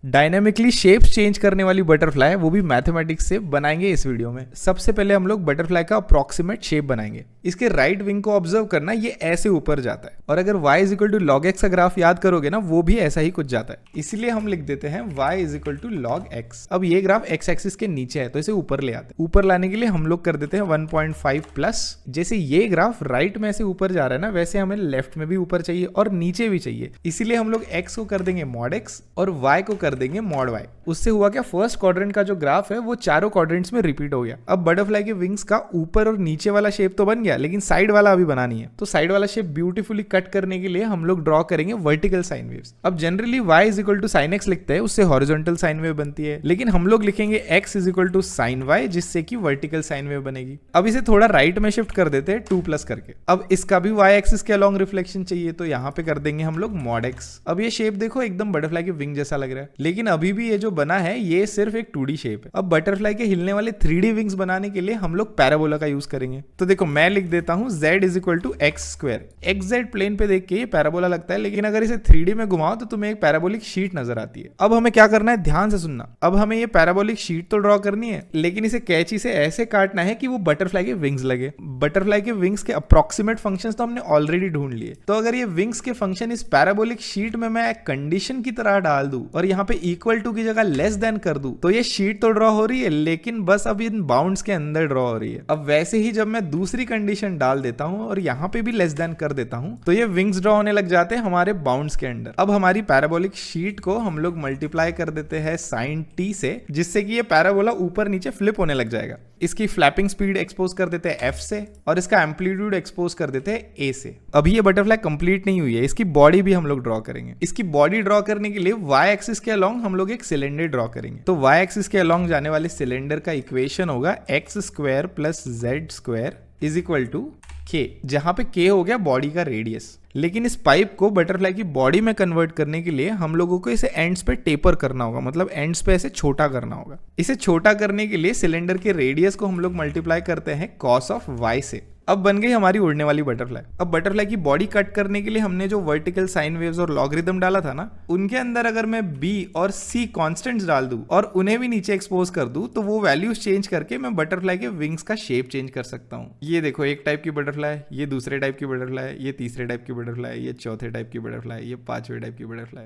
Dynamically shapes change करने वाली butterfly, वो भी मैथमेटिक्स से बनाएंगे इस वीडियो में। सबसे पहले हम लोग बटरफ्लाई का अप्रॉक्सीमेट शेप बनाएंगे। इसके राइट विंग को ऑब्जर्व करना, ये ऐसे ऊपर जाता है और अगर y is equal to log x का ग्राफ याद करोगे ना, वो भी ऐसा ही कुछ जाता है। इसीलिए हम लिख देते हैं y is equal to log x. अब ये ग्राफ एक्स एक्सिस के नीचे है तो इसे ऊपर ले आते हैं। ऊपर लाने के लिए हम लोग कर देते हैं 1.5 प्लस। जैसे ये ग्राफ राइट में से ऊपर जा रहा है ना, वैसे हमें लेफ्ट में भी ऊपर चाहिए और नीचे भी चाहिए। इसीलिए हम लोग x को कर देंगे मॉड x और y को कर देंगे मॉड y। उससे हुआ क्या, फर्स्ट क्वाड्रेंट का जो ग्राफ है वो चारों क्वाड्रेंट्स में रिपीट हो गया। अब बटरफ्लाई के विंग्स का ऊपर और नीचे वाला शेप तो बन गया, लेकिन साइड वाला अभी बनानी है। तो साइड वाला शेप ब्यूटीफुली कट करने के लिए हम लोग ड्रॉ करेंगे वर्टिकल साइन वेव्स। अब generally y is equal to sine x लिखते हैं, उससे हॉरिजॉन्टल साइन वेव बनती है, लेकिन हम लोग लिखेंगे x is equal to sine y, जिससे कि वर्टिकल साइन वेव बनेगी। अब इसे थोड़ा राइट में शिफ्ट कर देते हैं 2 प्लस करके। अब इसका भी y एक्सिस के अलॉन्ग रिफ्लेक्शन चाहिए, तो यहाँ पे कर देंगे हम लोग मॉड x। अब ये शेप देखो एकदम बटरफ्लाई के विंग जैसा लग रहा है, लेकिन अभी भी ये जो बना है ये सिर्फ एक 2D शेप है। अब बटरफ्लाई के हिलने वाले 3D विंग्स बनाने के लिए हम लोग पैराबोला का यूज करेंगे। तो देखो मैं लिख देता हूं z is equal to x square. XZ plane पे देख के ये पैराबोला लगता है, लेकिन अगर इसे 3D में घुमाओ तो तुम्हें एक पैराबोलिक शीट नजर आती है। अब हमें क्या करना है, ध्यान से सुनना। अब हमें ये पैराबोलिक शीट तो ड्रॉ करनी है, लेकिन इसे कैंची से ऐसे काटना है कि वो बटरफ्लाई के विंग्स लगे। बटरफ्लाई के विंग्स के अप्रोक्सीमेट फंक्शंस तो हमने ऑलरेडी ढूंढ लिए। तो अगर ये विंग्स के फंक्शन इस पैराबोलिक शीट में मैं कंडीशन की तरह डाल दूं और यहाँ पे इक्वल टू की जगह लेस देन कर दूं, तो ये शीट तो ड्रॉ हो रही है, लेकिन बस अब इन बाउंड्स के अंदर ड्रॉ हो रही है। अब वैसे ही जब मैं दूसरी कंडीशन डाल देता हूं और यहाँ पे भी लेस देन कर देता हूं, तो ये विंग्स ड्रॉ होने लग जाते हैं हमारे बाउंड्स के अंदर। अब हमारी पैराबोलिक शीट को हम लोग मल्टीप्लाई कर देते हैं साइन t से, जिससे कि ये पैराबोला ऊपर नीचे फ्लिप होने लग जाएगा। इसकी फ्लैपिंग स्पीड एक्सपोज कर देते हैं f से और इसका एम्पलीट्यूड एक्सपोज कर देते हैं a से। अभी ये बटरफ्लाई कंप्लीट नहीं हुई है, इसकी बॉडी भी हम लोग ड्रॉ करेंगे। इसकी बॉडी ड्रॉ करने के लिए y एक्सिस के अलोंग हम लोग एक सिलेंडर ड्रॉ करेंगे। तो y एक्सिस के अलोंग जाने वाले सिलेंडर का इक्वेशन होगा x square plus z square is equal to k, जहां पे k हो गया बॉडी का रेडियस। लेकिन इस पाइप को बटरफ्लाई की बॉडी में कन्वर्ट करने के लिए हम लोगों को इसे एंड्स पे टेपर करना होगा, मतलब एंड्स पे ऐसे छोटा करना होगा। इसे छोटा करने के लिए सिलेंडर के रेडियस को हम लोग मल्टीप्लाई करते हैं cos ऑफ y से। अब बन गई हमारी उड़ने वाली बटरफ्लाई। अब बटरफ्लाई की बॉडी कट करने के लिए हमने जो वर्टिकल साइन वेव्स और लॉगरिदम डाला था ना, उनके अंदर अगर मैं b और c कांस्टेंट्स डाल दूं और उन्हें भी नीचे एक्सपोज कर दूं, तो वो वैल्यूज चेंज करके मैं बटरफ्लाई के विंग्स का शेप चेंज कर सकता हूं। ये देखो, एक टाइप की बटरफ्लाई, ये दूसरे टाइप की बटरफ्लाई, ये तीसरे टाइप की बटरफ्लाई, ये चौथे टाइप की बटरफ्लाई, ये पांचवे टाइप की बटरफ्लाई।